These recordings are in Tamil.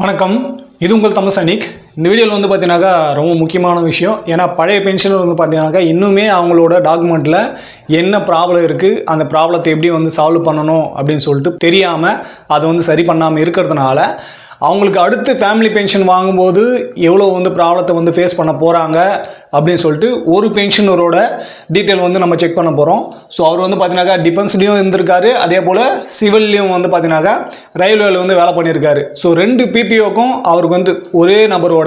வணக்கம், இது உங்கள் தமசனிக். இந்த வீடியோவில் வந்து பார்த்தீங்கன்னாக்கா ரொம்ப முக்கியமான விஷயம். ஏன்னா பழைய பென்ஷனர் வந்து பார்த்தீங்கன்னாக்கா இன்னுமே அவங்களோட டாக்குமெண்ட்டில் என்ன ப்ராப்ளம் இருக்குது, அந்த ப்ராப்ளத்தை எப்படி வந்து சால்வ் பண்ணணும் அப்படின்னு சொல்லிட்டு தெரியாமல் அதை வந்து சரி பண்ணாமல் இருக்கிறதுனால அவங்களுக்கு அடுத்து ஃபேமிலி பென்ஷன் வாங்கும்போது எவ்வளோ வந்து ப்ராப்ளத்தை வந்து ஃபேஸ் பண்ண போகிறாங்க அப்படின்னு சொல்லிட்டு ஒரு பென்ஷனரோட டீட்டெயில் வந்து நம்ம செக் பண்ண போகிறோம். ஸோ அவர் வந்து பார்த்தீங்கன்னாக்கா டிஃபென்ஸ்லேயும் இருந்திருக்காரு, அதே போல் சிவில்லையும் வந்து பார்த்தீங்கன்னாக்கா ரயில்வேல வந்து வேலை பண்ணியிருக்காரு. ஸோ ரெண்டு பிபிஓக்கும் அவருக்கு வந்து ஒரே நபரோட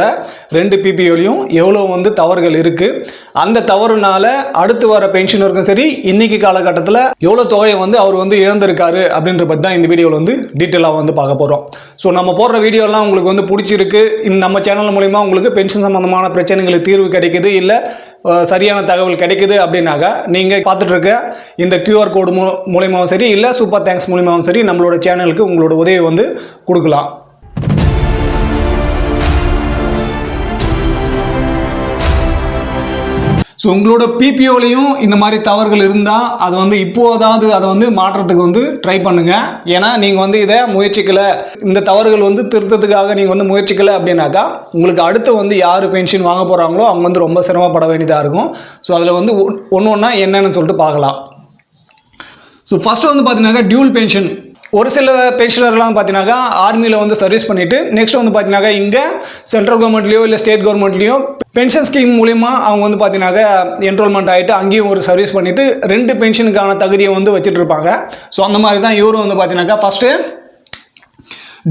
ரெண்டு பிபிஓலையும் எவ்வளோ வந்து தவறுகள் இருக்குது, அந்த தவறுனால அடுத்து வர பென்ஷனருக்கும் சரி இன்னைக்கு காலகட்டத்தில் எவ்வளோ தொகையை வந்து அவர் வந்து இழந்திருக்காரு அப்படின்ற பற்றி தான் இந்த வீடியோவில் வந்து டீட்டெயிலாக வந்து பார்க்க போகிறோம். ஸோ நம்ம போடுற வீடியோலாம் உங்களுக்கு வந்து பிடிச்சிருக்கு, நம்ம சேனல் மூலிமா உங்களுக்கு பென்ஷன் சம்மந்தமான பிரச்சனைகளுக்கு தீர்வு கிடைக்குது, இல்லை சரியான தகவல் கிடைக்குது அப்படின்னாக்கா நீங்கள் பார்த்துட்டு இருக்க இந்த கியூஆர் கோடு மூலியமாகவும் சரி, இல்லை சூப்பர் தேங்க்ஸ் மூலியமாகவும் சரி நம்மளோட சேனலுக்கு உங்களோட உதவி வந்து கொடுக்கலாம். ஸோ உங்களோட பிபிஓலையும் இந்த மாதிரி தவறுகள் இருந்தால் அது வந்து இப்போதாவது அதை வந்து மாற்றத்துக்கு வந்து ட்ரை பண்ணுங்கள். ஏன்னா நீங்கள் வந்து இதை முயற்சிக்கலை, இந்த தவறுகள் வந்து திருத்தத்துக்காக நீங்கள் வந்து முயற்சிக்கலை அப்படின்னாக்கா உங்களுக்கு அடுத்து வந்து யார் பென்ஷன் வாங்க போகிறாங்களோ அவங்க வந்து ரொம்ப சிரமப்பட வேண்டியதாக இருக்கும். ஸோ அதில் வந்து ஒன்று ஒன்றா என்னென்னு சொல்லிட்டு பார்க்கலாம். ஸோ ஃபஸ்ட்டு வந்து பார்த்தீங்கன்னாக்கா டியூல் பென்ஷன். ஒரு சில பென்ஷனர்லாம் பார்த்தீங்கன்னாக்கா ஆர்மியில் வந்து சர்வீஸ் பண்ணிவிட்டு நெக்ஸ்ட் வந்து பார்த்தீங்கன்னாக்கா இங்கே சென்ட்ரல் கவர்மெண்ட்லேயோ இல்லை ஸ்டேட் கவர்மெண்ட்லேயோ பென்ஷன் ஸ்கீம் மூலிமா அவங்க வந்து பார்த்தீங்கன்னாக்கா என்ரோல்மெண்ட் ஆகிட்டு அங்கேயும் ஒரு சர்வீஸ் பண்ணிவிட்டு ரெண்டு பென்ஷனுக்கான தகுதியை வந்து வச்சுட்டு இருப்பாங்க. ஸோ அந்த மாதிரி தான் இவரும் வந்து பார்த்தீங்கன்னாக்கா ஃபஸ்ட்டு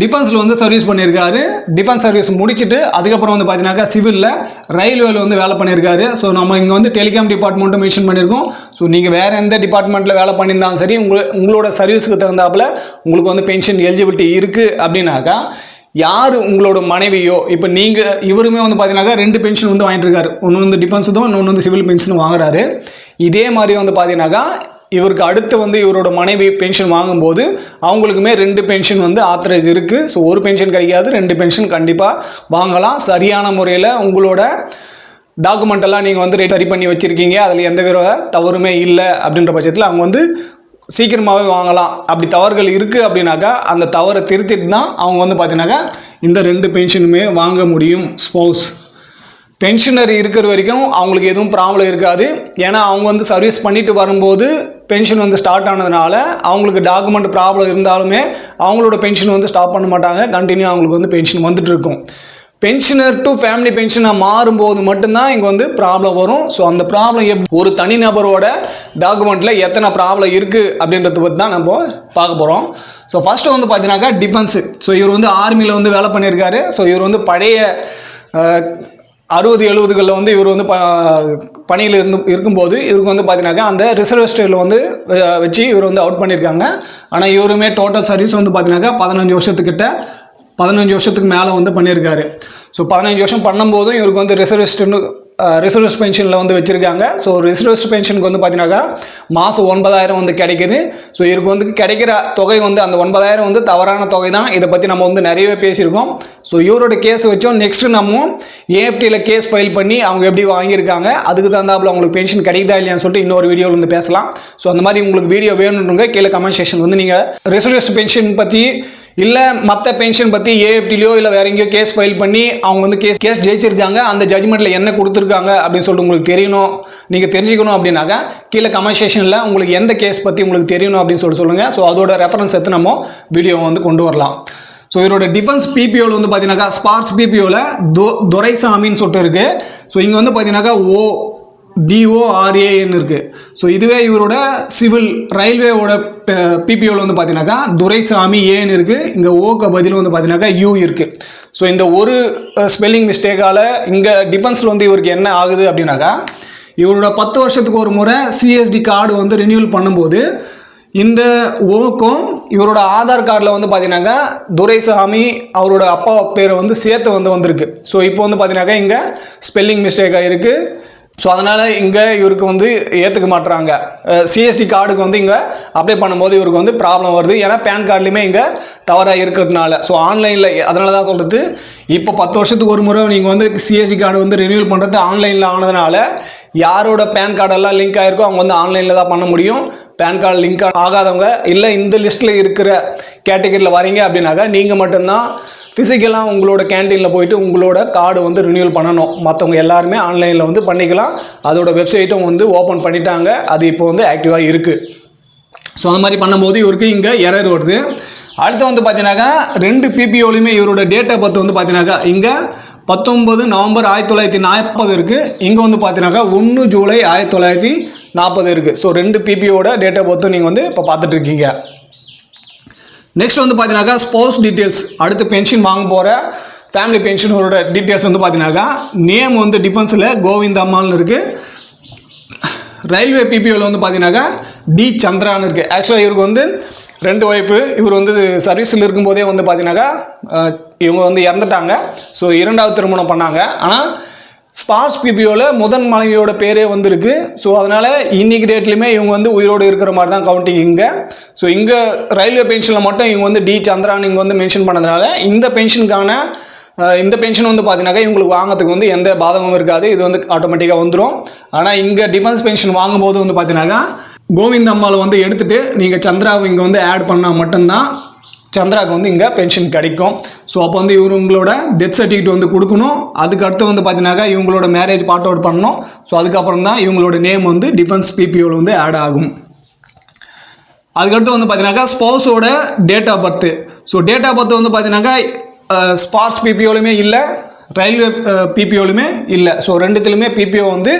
டிஃபென்ஸில் வந்து சர்வீஸ் பண்ணியிருக்காரு. டிஃபென்ஸ் சர்வீஸ் முடிச்சுட்டு அதுக்கப்புறம் வந்து பார்த்தீங்கன்னாக்கா சிவிலில் ரயில்வேல வந்து வேலை பண்ணியிருக்காரு. ஸோ நம்ம இங்கே வந்து டெலிகாம் டிபார்ட்மெண்ட்டும் மென்ஷன் பண்ணியிருக்கோம். ஸோ நீங்கள் வேறு எந்த டிபார்ட்மெண்ட்டில் வேலை பண்ணியிருந்தாலும் சரி உங்களோட சர்வீஸுக்கு தகுந்தாப்பில் உங்களுக்கு வந்து பென்ஷன் எலிஜிபிலிட்டி இருக்குது அப்படின்னாக்கா யார் உங்களோட மனைவியோ, இப்போ நீங்கள் இவருமே வந்து பார்த்தீங்கன்னாக்கா ரெண்டு பென்ஷன் வந்து வாங்கிட்டு இருக்காரு, ஒன்று வந்து டிஃபென்ஸ் தான், இன்னொன்று வந்து சிவில் பென்ஷன் வாங்குறாரு. இதே மாதிரி வந்து பார்த்தீங்கன்னாக்கா இவருக்கு அடுத்து வந்து இவரோட மனைவி பென்ஷன் வாங்கும்போது அவங்களுக்குமே ரெண்டு பென்ஷன் வந்து ஆத்தரைஸ் இருக்குது. ஸோ ஒரு பென்ஷன் கிடைக்காது, ரெண்டு பென்ஷன் கண்டிப்பாக வாங்கலாம். சரியான முறையில் உங்களோட டாக்குமெண்ட்டெல்லாம் நீங்கள் வந்து சரி பண்ணி வச்சுருக்கீங்க, அதில் எந்த வித தவறுமே இல்லை அப்படின்ற பட்சத்தில் அவங்க வந்து சீக்கிரமாகவே வாங்கலாம். அப்படி தவறுகள் இருக்குது அப்படின்னாக்கா அந்த தவறை திருத்திட்டு தான் அவங்க வந்து பார்த்தீங்கன்னாக்கா இந்த ரெண்டு பென்ஷனுமே வாங்க முடியும். ஸ்பௌஸ் பென்ஷனர் இருக்கிற வரைக்கும் அவங்களுக்கு எதுவும் ப்ராப்ளம் இருக்காது. ஏன்னா அவங்க வந்து சர்வீஸ் பண்ணிட்டு வரும்போது பென்ஷன் வந்து ஸ்டார்ட் ஆனதுனால அவங்களுக்கு டாக்குமெண்ட் ப்ராப்ளம் இருந்தாலுமே அவங்களோட பென்ஷன் வந்து ஸ்டாப் பண்ண மாட்டாங்க, கண்டினியூ அவங்களுக்கு வந்து பென்ஷன் வந்துட்டு இருக்கும். பென்ஷனர் டு ஃபேமிலி பென்ஷனாக மாறும்போது மட்டும்தான் இங்கே வந்து ப்ராப்ளம் வரும். ஸோ அந்த ப்ராப்ளம் ஒரு தனிநபரோட டாக்குமெண்ட்டில் எத்தனை ப்ராப்ளம் இருக்குது அப்படின்றத பற்றி தான் நம்ம பார்க்க போகிறோம். ஸோ ஃபஸ்ட்டு வந்து பார்த்தீங்கன்னாக்கா டிஃபென்ஸு. ஸோ இவர் வந்து ஆர்மியில் வந்து வேலை பண்ணியிருக்காரு. ஸோ இவர் வந்து பழைய 60-70களில் வந்து இவர் வந்து பணியில் இருக்கும்போது இவருக்கு வந்து பார்த்தீங்கன்னாக்கா அந்த ரிசர்வேஸ்டில் வந்து வச்சு இவர் வந்து அவுட் பண்ணியிருக்காங்க. ஆனால் இவருமே டோட்டல் சர்வீஸ் வந்து பார்த்தீங்கன்னாக்கா 15 வருஷத்துக்கு மேலே வந்து பண்ணியிருக்காரு. ஸோ 15 வருஷம் பண்ணும்போதும் இவருக்கு வந்து ரிசர்வேஸ் பென்ஷனில் வந்து வச்சுருக்காங்க. ஸோ ரிசர்வேஸ் பென்ஷனுக்கு வந்து பார்த்தீங்கன்னாக்கா மாதம் 9,000 வந்து கிடைக்கிது. ஸோ இவருக்கு வந்து கிடைக்கிற தொகை வந்து அந்த 9,000 வந்து தவறான தொகை தான். இதை பற்றி நம்ம வந்து நிறையவே பேசியிருக்கோம். ஸோ இவரோட கேஸ் வச்சோம். நெக்ஸ்ட்டு நம்ம ஏஎஃப்டியில் கேஸ் ஃபைல் பண்ணி அவங்க எப்படி வாங்கியிருக்காங்க, அதுக்கு தகுந்தாப்பில் அவங்களுக்கு பென்ஷன் கிடைக்குதா இல்லையான்னு சொல்லிட்டு இன்னொரு வீடியோவில் வந்து பேசலாம். ஸோ அந்த மாதிரி உங்களுக்கு வீடியோ வேணுன்றவங்க கீழே கமெண்ட் செக்ஷன் வந்து நீங்கள் ரிசர்வேஸ் பென்ஷன் பற்றி இல்லை மற்ற பென்ஷன் பற்றி ஏஎஃப்டிலையோ இல்லை வேற எங்கேயோ கேஸ் ஃபைல் பண்ணி அவங்க வந்து கேஸ் ஜெயிச்சிருக்காங்க, அந்த ஜட்ஜ்மெண்ட்டில் என்ன கொடுத்துருக்காங்க அப்படின்னு சொல்லிட்டு உங்களுக்கு தெரியணும், நீங்கள் தெரிஞ்சுக்கணும் அப்படின்னாக்கா கீழே கமெண்ட் செக்ஷனில் உங்களுக்கு எந்த கேஸ் பற்றி உங்களுக்கு தெரியணும் அப்படின்னு சொல்லுங்கள். ஸோ அதோட ரெஃபரன்ஸ் எடுத்து நம்ம வீடியோவை வந்து கொண்டு வரலாம். ஸோ இவரோட டிஃபென்ஸ் பிபிஓவில் வந்து பார்த்தீங்கன்னாக்கா ஸ்பார்ஸ் பிபிஓவில் துரைசாமின்னு சொல்லிட்டு இருக்குது. ஸோ இங்கே வந்து பார்த்தீங்கன்னாக்கா DORAN இருக்குது. ஸோ இதுவே இவரோட சிவில் ரயில்வேவோட பிபிஓவில் வந்து பார்த்தீங்கன்னாக்கா துரைசாமி ஏன்னு இருக்குது. இங்கே ஓக்கு பதில் வந்து பார்த்தீங்கன்னாக்கா U இருக்குது. ஸோ இந்த ஒரு ஸ்பெல்லிங் மிஸ்டேக்கால் இங்கே டிஃபென்ஸில் வந்து இவருக்கு என்ன ஆகுது அப்படின்னாக்கா இவரோட 10 வருஷத்துக்கு ஒரு முறை சிஎஸ்டி கார்டு வந்து ரினியூவல் பண்ணும்போது இந்த ஓக்கும் இவரோட ஆதார் கார்டில் வந்து பார்த்தீங்கன்னாக்கா துரைசாமி அவரோட அப்பா பேரை வந்து சேர்த்து வந்திருக்கு. ஸோ இப்போ வந்து பார்த்தீங்கன்னாக்கா இங்கே ஸ்பெல்லிங் மிஸ்டேக்காக இருக்குது. ஸோ அதனால் இங்கே இவருக்கு வந்து ஏற்றுக்க மாட்டுறாங்க. சிஎஸ்டி கார்டுக்கு வந்து இங்கே அப்ளை பண்ணும்போது இவருக்கு வந்து ப்ராப்ளம் வருது. ஏன்னா பேன் கார்டுலையுமே இங்கே தவறாக இருக்கிறதுனால. ஸோ ஆன்லைனில் அதனால தான் சொல்கிறது, இப்போ 10 வருஷத்துக்கு ஒரு முறை நீங்கள் வந்து சிஎஸ்டி கார்டு வந்து ரினியூவல் பண்ணுறது ஆன்லைனில் ஆனதுனால யாரோட பேன் கார்டெல்லாம் லிங்க் ஆகிருக்கோ அவங்க வந்து ஆன்லைனில் தான் பண்ண முடியும். பேன் கார்டு லிங்க் ஆகாதவங்க இல்லை இந்த லிஸ்ட்டில் இருக்கிற கேட்டகரியில் வரீங்க அப்படின்னாக்கா நீங்கள் மட்டும்தான் ஃபிசிக்கலாக உங்களோட கேன்டீனில் போயிட்டு உங்களோட கார்டு வந்து ரினியூவல் பண்ணணும். மற்றவங்க எல்லாருமே ஆன்லைனில் வந்து பண்ணிக்கலாம். அதோட வெப்சைட்டும் வந்து ஓப்பன் பண்ணிட்டாங்க. அது இப்போ வந்து ஆக்டிவாக இருக்குது. ஸோ அந்த மாதிரி பண்ணும்போது இவருக்கு இங்கே எரர் வருது. அடுத்து வந்து பார்த்தீங்கன்னாக்கா 2 பிபிஓலையுமே இவரோட டேட் ஆஃப் பர்த் வந்து பார்த்தீங்கன்னாக்கா இங்கே 19 நவம்பர் 1940 இருக்குது. இங்கே வந்து பார்த்தீங்கன்னாக்கா 1 ஜூலை 1940 இருக்குது. ஸோ 2 பிபிஓட டேட் ஆஃப் பர்த்தும் நீங்கள் வந்து இப்போ பார்த்துட்ருக்கீங்க. நெக்ஸ்ட் வந்து பார்த்தீங்கன்னாக்கா ஸ்பௌஸ் டீட்டெயில்ஸ். அடுத்து பென்ஷன் வாங்க போகிற ஃபேமிலி பென்ஷனோட டீட்டெயில்ஸ் வந்து பார்த்தீங்கன்னாக்கா நேம் வந்து டிஃபென்ஸில் கோவிந்த் அம்மாள்னு இருக்குது. ரயில்வே பிபிஓவில் வந்து பார்த்தீங்கன்னாக்கா டி சந்திரான்னு இருக்குது. ஆக்சுவலாக இவருக்கு வந்து 2 ஒய்ஃபு. இவர் வந்து சர்வீஸில் இருக்கும்போதே வந்து பார்த்தீங்கன்னாக்கா இவங்க வந்து இறந்துட்டாங்க. ஸோ 2வது திருமணம் பண்ணாங்க. ஆனால் ஸ்பார்ஸ் பிபிஓவில் முதன் மனைவியோட பேரே வந்துருக்கு. ஸோ அதனால் இன்றைக்கி டேட்லையுமே இவங்க வந்து உயிரோடு இருக்கிற மாதிரி தான் கவுண்டிங் இங்கே. ஸோ இங்கே ரயில்வே பென்ஷனில் மட்டும் இவங்க வந்து டி சந்திரான்னு இங்கே வந்து மென்ஷன் பண்ணதுனால இந்த பென்ஷன் வந்து பார்த்தீங்கன்னாக்கா இவங்களுக்கு வாங்கிறதுக்கு வந்து எந்த பாதகமும் இருக்காது. இது வந்து ஆட்டோமேட்டிக்காக வந்துடும். ஆனால் இங்கே டிஃபென்ஸ் பென்ஷன் வாங்கும்போது வந்து பார்த்தீங்கன்னாக்கா கோவிந்த் அம்மாவில் வந்து எடுத்துகிட்டு நீங்கள் சந்திராவை இங்கே வந்து ஆட் பண்ணால் மட்டும்தான் சந்திராவுக்கு வந்து இங்கே பென்ஷன் கிடைக்கும். ஸோ அப்போ வந்து இவங்களோட டெத் சர்டிஃபிகேட் வந்து கொடுக்கணும். அதுக்கடுத்து வந்து பார்த்தீங்கன்னாக்கா இவங்களோட மேரேஜ் பார்ட் அவுட் பண்ணணும். ஸோ அதுக்கப்புறம் தான் இவங்களோட நேம் வந்து டிஃபென்ஸ் பிபிஓவில் வந்து ஆட் ஆகும். அதுக்கடுத்து வந்து பார்த்தீங்கன்னாக்கா ஸ்பௌஸோட date of birth. So date of birth வந்து பார்த்தீங்கன்னாக்கா ஸ்பார்ஸ் பிபிஓலையுமே இல்லை, ரயில்வே பிபிஓலையுமே இல்லை. ஸோ 2த்துலையுமே பிபிஓ வந்து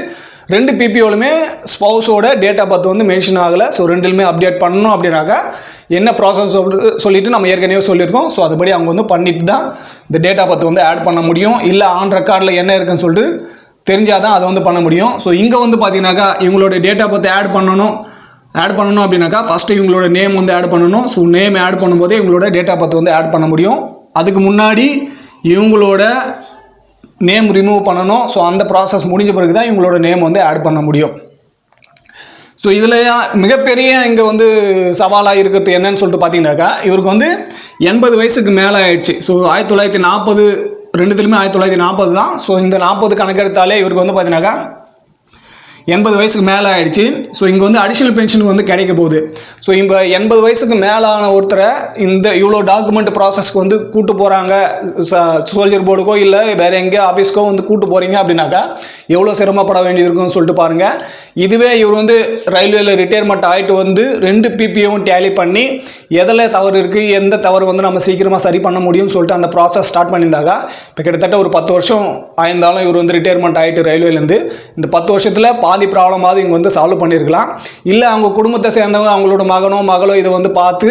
2 பிபிஓலுமே ஸ்பௌஸோட டேட் ஆஃப் பர்த் வந்து மென்ஷன் ஆகலை. ஸோ 2லுமே அப்டேட் பண்ணணும் அப்படின்னாக்கா என்ன ப்ராசஸ் சொல்லிவிட்டு நம்ம ஏற்கனவே சொல்லியிருக்கோம். ஸோ அதுபடி அவங்க வந்து பண்ணிட்டு தான் இந்த டேட் ஆஃப் பர்த் வந்து ஆட் பண்ண முடியும். இல்லை ஆன் ரெக்கார்டில் என்ன இருக்குன்னு சொல்லிட்டு தெரிஞ்சால் தான் அதை வந்து பண்ண முடியும். ஸோ இங்கே வந்து பார்த்தீங்கன்னாக்கா இவங்களோட டேட் ஆஃப் பர்த் ஆட் பண்ணணும் அப்படின்னாக்கா ஃபஸ்ட்டு இவங்களோட நேம் வந்து ஆட் பண்ணணும். ஸோ நேம் ஆட் பண்ணும்போதே இவங்களோட டேட் ஆஃப் பர்த் வந்து ஆட் பண்ண முடியும். அதுக்கு முன்னாடி இவங்களோட நேம் ரிமூவ் பண்ணணும். ஸோ அந்த ப்ராசஸ் முடிஞ்ச பிறகு தான் இவங்களோட நேம் வந்து ஆட் பண்ண முடியும். ஸோ இதில் மிகப்பெரிய இங்கே வந்து சவாலாக இருக்கிறது என்னன்னு சொல்லிட்டு பார்த்தீங்கன்னாக்கா இவருக்கு வந்து 80 வயசுக்கு மேலே ஆயிடுச்சு. ஸோ 1940 2த்துலையுமே 1940 தான். ஸோ இந்த 40 கணக்கெடுத்தாலே இவருக்கு வந்து பார்த்தீங்கன்னாக்கா 80 வயசுக்கு மேலே ஆயிடுச்சு. ஸோ இங்கே வந்து அடிஷ்னல் பென்ஷனுக்கு வந்து கிடைக்க போகுது. ஸோ இப்போ 80 வயசுக்கு மேலான ஒருத்தரை இந்த இவ்வளோ டாக்குமெண்ட் ப்ராசஸ்க்கு வந்து கூட்டு போகிறாங்க, சோல்ஜர் போர்டுக்கோ இல்லை வேறு எங்கேயோ ஆஃபீஸ்க்கோ வந்து கூட்டு போகிறீங்க அப்படின்னாக்கா எவ்வளோ சிரமப்பட வேண்டியிருக்குன்னு சொல்லிட்டு பாருங்கள். இதுவே இவர் வந்து ரயில்வேல ரிட்டையர்மெண்ட் ஆகிட்டு வந்து 2 பிபிஓவும் டேலி பண்ணி எதில் தவறு இருக்குது, எந்த தவறு வந்து நம்ம சீக்கிரமாக சரி பண்ண முடியும்னு சொல்லிட்டு அந்த ப்ராசஸ் ஸ்டார்ட் பண்ணியிருந்தாக்கா இப்போ கிட்டத்தட்ட ஒரு 10 வருஷம் ஆயிருந்தாலும் இவர் வந்து ரிட்டையர்மெண்ட் ஆகிட்டு ரயில்வேலேருந்து இந்த 10 வருஷத்தில் பாதி ப்ராப்ளமாவது இங்கே வந்து சால்வ் பண்ணியிருக்கலாம். இல்லை அவங்க குடும்பத்தை சேர்ந்தவங்க அவங்களோட மகளோ இதை வந்து பார்த்து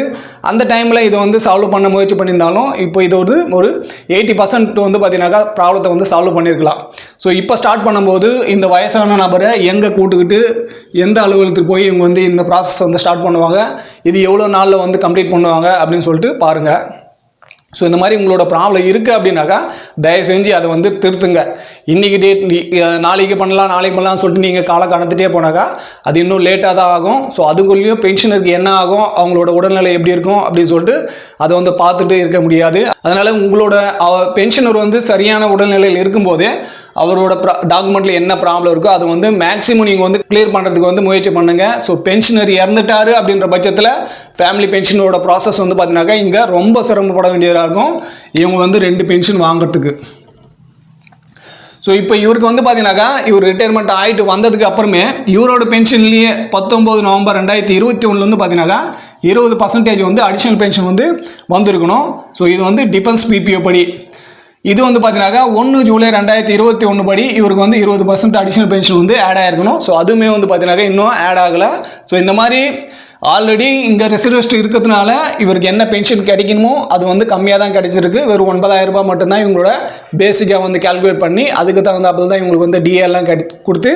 அந்த டைமில் இதை வந்து சால்வ் பண்ண முயற்சி பண்ணியிருந்தாலும் இப்போ இது ஒரு 80% வந்து பார்த்தீங்கன்னாக்கா ப்ராப்ளத்தை வந்து சால்வ் பண்ணியிருக்கலாம். ஸோ இப்போ ஸ்டார்ட் பண்ணும்போது இந்த வயசான நபரை எங்கே கூட்டுக்கிட்டு எந்த அலுவலகத்துக்கு போய் இவங்க வந்து இந்த ப்ராசஸ் வந்து ஸ்டார்ட் பண்ணுவாங்க, இது எவ்வளோ நாளில் வந்து கம்ப்ளீட் பண்ணுவாங்க அப்படின்னு சொல்லிட்டு பாருங்கள். ஸோ இந்த மாதிரி உங்களோட ப்ராப்ளம் இருக்குது அப்படின்னாக்கா தயவு செஞ்சு அதை வந்து திருத்துங்க. இன்றைக்கி டேட் நாளைக்கு பண்ணலாம்னு சொல்லிட்டு நீங்கள் காலை கடந்துகிட்டே போனாக்கா அது இன்னும் லேட்டாக தான் ஆகும். ஸோ அதுக்குள்ளேயும் பென்ஷனருக்கு என்ன ஆகும், அவங்களோட உடல்நிலை எப்படி இருக்கும் அப்படின்னு சொல்லிட்டு அதை வந்து பார்த்துட்டு இருக்க முடியாது. அதனால் உங்களோட பென்ஷனர் வந்து சரியான உடல்நிலையில் இருக்கும்போதே அவரோட டாக்குமெண்ட்டில் என்ன ப்ராப்ளம் இருக்கோ அது வந்து மேக்ஸிமம் நீங்கள் வந்து கிளியர் பண்ணுறதுக்கு வந்து முயற்சி பண்ணுங்கள். ஸோ பென்ஷனர் இறந்துட்டாரு அப்படின்ற பட்சத்தில் ஃபேமிலி பென்ஷனோட ப்ராசஸ் வந்து பார்த்தீங்கன்னாக்கா இங்கே ரொம்ப சிரமப்பட வேண்டியதாக இருக்கும் இவங்க வந்து 2 பென்ஷன் வாங்குறதுக்கு. ஸோ இப்போ இவருக்கு வந்து பார்த்தீங்கன்னாக்கா இவர் ரிட்டையர்மெண்ட் ஆகிட்டு வந்ததுக்கு அப்புறமே இவரோட பென்ஷன்லேயே 19 நவம்பர் 2021 வந்து பார்த்தீங்கன்னாக்கா 20% வந்து அடிஷ்னல் பென்ஷன் வந்து வந்திருக்கணும். ஸோ இது வந்து டிஃபென்ஸ் பிபிஓ படி. இது வந்து பார்த்தீங்கன்னாக்கா 1 ஜூலை 2021 படி இவருக்கு வந்து 20% அடிஷ்னல் பென்ஷன் வந்து ஆட் ஆகிருக்கணும். ஸோ அதுவுமே வந்து பார்த்தீங்கன்னாக்கா இன்னும் ஆட் ஆகலை. ஸோ இந்த மாதிரி ஆல்ரெடி இங்கே ரிசர்வேஸ்ட் இருக்கிறதுனால இவருக்கு என்ன பென்ஷன் கிடைக்கணுமோ அது வந்து கம்மியாக தான் கிடைச்சிருக்கு. வெறும் 9,000 ரூபாய் மட்டும்தான் இவங்களோட பேசிக்காக வந்து கால்குலேட் பண்ணி அதுக்கு தகுந்தாப்பில் தான் இவங்களுக்கு வந்து டிஏலாம் கொடுத்து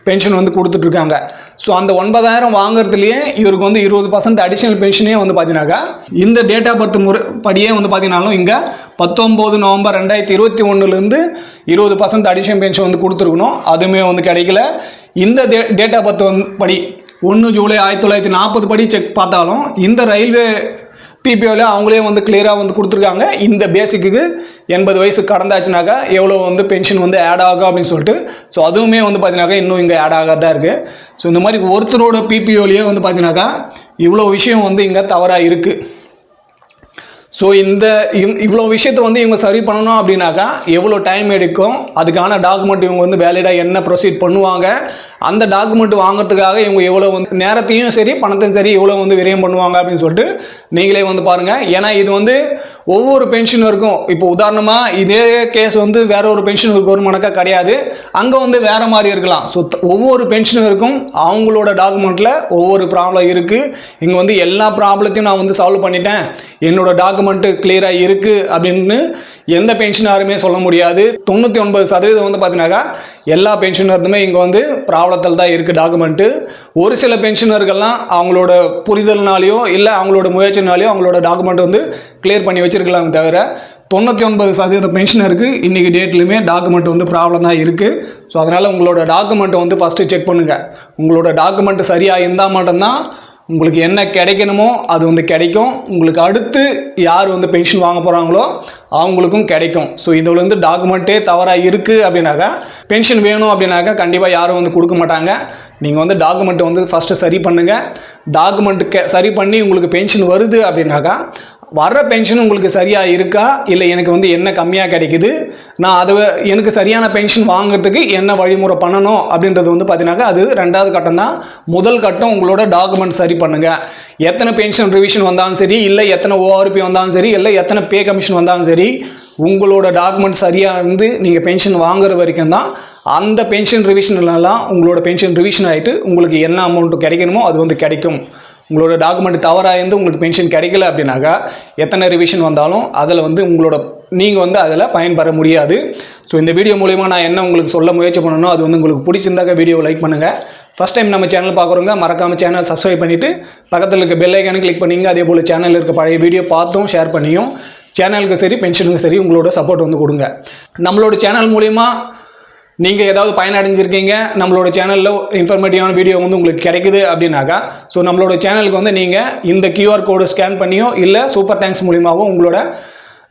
பென்ஷன் வந்து கொடுத்துட்ருக்காங்க. ஸோ அந்த 9,000 வாங்குறதுலேயே இவருக்கு வந்து 20% அடிஷ்னல் பென்ஷனே வந்து பார்த்தீங்கன்னாக்கா இந்த டேட் ஆஃப் பர்த் படியே வந்து பார்த்தீங்கன்னாலும் இங்கே 19 நவம்பர் 2021 20% அடிஷ்னல் பென்ஷன் வந்து கொடுத்துருக்கணும். அதுவுமே வந்து கிடைக்கல. இந்த டேட் ஆஃப் பர்த் படி 1 ஜூலை 1940 படி செக் பார்த்தாலும் இந்த ரயில்வே பிபிஓவில் அவங்களே வந்து கிளியராக வந்து கொடுத்துருக்காங்க இந்த பேசிக்கு 80 வயசு கடந்தாச்சுனாக்கா எவ்வளோ வந்து பென்ஷன் வந்து ஆட் ஆகும் அப்படின்னு சொல்லிட்டு. ஸோ அதுவுமே வந்து பார்த்தீங்கன்னாக்கா இன்னும் இங்கே ஆட் ஆகாதான் இருக்குது. ஸோ இந்த மாதிரி ஒருத்தரோட பிபிஓலேயே வந்து பார்த்தீங்கன்னாக்கா இவ்வளோ விஷயம் வந்து இங்கே தவறாக இருக்குது. ஸோ இவ்வளோ விஷயத்தை வந்து இவங்க சரி பண்ணணும் அப்படின்னாக்கா எவ்வளோ டைம் எடுக்கும், அதுக்கான டாக்குமெண்ட் இவங்க வந்து வேலிடாக என்ன ப்ரொசீட் பண்ணுவாங்க, அந்த டாக்குமெண்ட் வாங்குறதுக்காக இவங்க எவ்வளோ வந்து நேரத்தையும் சரி பணத்தையும் சரி எவ்வளோ வந்து விரயம் பண்ணுவாங்க அப்படின்னு சொல்லிட்டு நீங்களே வந்து பாருங்கள். ஏன்னா இது வந்து ஒவ்வொரு பென்ஷனருக்கும் இப்போ உதாரணமாக இதே கேஸ் வந்து வேற ஒரு பென்ஷனருக்கு ஒரு மணக்கா கிடையாது, அங்கே வந்து வேறு மாதிரி இருக்கலாம். ஸோ ஒவ்வொரு பென்ஷனருக்கும் அவங்களோட டாக்குமெண்ட்டில் ஒவ்வொரு ப்ராப்ளம் இருக்குது. இங்கே வந்து எல்லா ப்ராப்ளத்தையும் நான் வந்து சால்வ் பண்ணிட்டேன், என்னோட டாக்குமெண்ட்டு கிளியராக இருக்குது அப்படின்னு எந்த பென்ஷனாருமே சொல்ல முடியாது. 99% வந்து பார்த்தீங்கன்னாக்கா எல்லா பென்ஷனருமே இங்கே வந்து ப்ராப்ளத்தில் தான் இருக்குது டாக்குமெண்ட்டு. ஒரு சில பென்ஷனர்கள்லாம் அவங்களோட புரிதல்னாலேயோ இல்லை அவங்களோட முயற்சினாலேயோ அவங்களோட டாக்குமெண்ட் வந்து கிளியர் பண்ணி வச்சுருக்கலாம். தவிர 99% பென்ஷனருக்கு இன்றைக்கி டேட்லையுமே டாக்குமெண்ட் வந்து ப்ராப்ளம் தான் இருக்குது. ஸோ அதனால் உங்களோட டாக்குமெண்ட்டை வந்து ஃபஸ்ட்டு செக் பண்ணுங்கள். உங்களோட டாக்குமெண்ட் சரியாக இருந்தால் மட்டும்தான் உங்களுக்கு என்ன கிடைக்கணுமோ அது வந்து கிடைக்கும். உங்களுக்கு அடுத்து யார் வந்து பென்ஷன் வாங்க போகிறாங்களோ அவங்களுக்கும் கிடைக்கும். ஸோ இதில் வந்து டாக்குமெண்ட்டே தவறாக இருக்குது அப்படின்னாக்கா பென்ஷன் வேணும் அப்படின்னாக்கா கண்டிப்பாக யாரும் வந்து கொடுக்க மாட்டாங்க. நீங்கள் வந்து டாக்குமெண்ட்டை வந்து ஃபஸ்ட்டு சரி பண்ணுங்கள். டாக்குமெண்ட்டு சரி பண்ணி உங்களுக்கு பென்ஷன் வருது அப்படின்னாக்கா வர்ற பென்ஷன் உங்களுக்கு சரியாக இருக்கா, இல்லை எனக்கு வந்து என்ன கம்மியாக கிடைக்குது, நான் அதை எனக்கு சரியான பென்ஷன் வாங்குறதுக்கு என்ன வழிமுறை பண்ணணும் அப்படின்றது வந்து பார்த்தீங்கன்னாக்கா அது 2வது கட்டம் தான். முதல் கட்டம் உங்களோட டாக்குமெண்ட் சரி பண்ணுங்கள். எத்தனை பென்ஷன் ரிவிஷன் வந்தாலும் சரி, இல்லை எத்தனை ஓஆர்பி வந்தாலும் சரி, இல்லை எத்தனை பே கமிஷன் வந்தாலும் சரி, உங்களோட டாக்குமெண்ட் சரியாக இருந்து நீங்கள் பென்ஷன் வாங்குற வரைக்கும் தான் அந்த பென்ஷன் ரிவிஷன்லாம் உங்களோட பென்ஷன் ரிவிஷன் ஆகிட்டு உங்களுக்கு என்ன அமௌண்ட்டு கிடைக்கணுமோ அது வந்து கிடைக்கும். உங்களோட டாக்குமெண்ட் தவறாக இருந்து உங்களுக்கு பென்ஷன் கிடைக்கல அப்படின்னாக்கா எத்தனை ரிவிஷன் வந்தாலும் அதில் வந்து நீங்கள் வந்து அதில் பயன்பெற முடியாது. ஸோ இந்த வீடியோ மூலிமா நான் என்ன உங்களுக்கு சொல்ல முயற்சி பண்ணணும், அது வந்து உங்களுக்கு பிடிச்சிருந்தாக்க வீடியோ லைக் பண்ணுங்கள். ஃபஸ்ட் டைம் நம்ம சேனல் பார்க்குறவங்க மறக்காமல் சேனல் சப்ஸ்கிரைப் பண்ணிவிட்டு பக்கத்தில் இருக்க பெல் ஐக்கானு கிளிக் பண்ணிங்க. அதே போல் சேனலில் இருக்க பழைய வீடியோ பார்த்தும் ஷேர் பண்ணியும் சேனலுக்கு சரி பென்ஷனுக்கு சரி உங்களோட சப்போர்ட் வந்து கொடுங்க. நம்மளோட சேனல் மூலிமா நீங்கள் ஏதாவது பயனடைஞ்சிருக்கீங்க, நம்மளோட சேனலில் இன்ஃபர்மேட்டிவான வீடியோ வந்து உங்களுக்கு கிடைக்குது அப்படின்னாக்கா ஸோ நம்மளோட சேனலுக்கு வந்து நீங்கள் இந்த QR கோடு ஸ்கேன் பண்ணியோ இல்லை சூப்பர் தேங்க்ஸ் மூலிமாவோ உங்களோட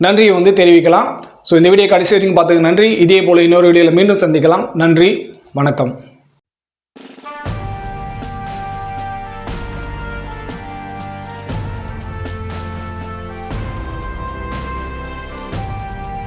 நன்றியை வந்து தெரிவிக்கலாம். ஸோ இந்த வீடியோ கடைசி வரைக்கும் பார்த்ததுக்கு நன்றி. இதே போல் இன்னொரு வீடியோவில் மீண்டும் சந்திக்கலாம். நன்றி, வணக்கம்.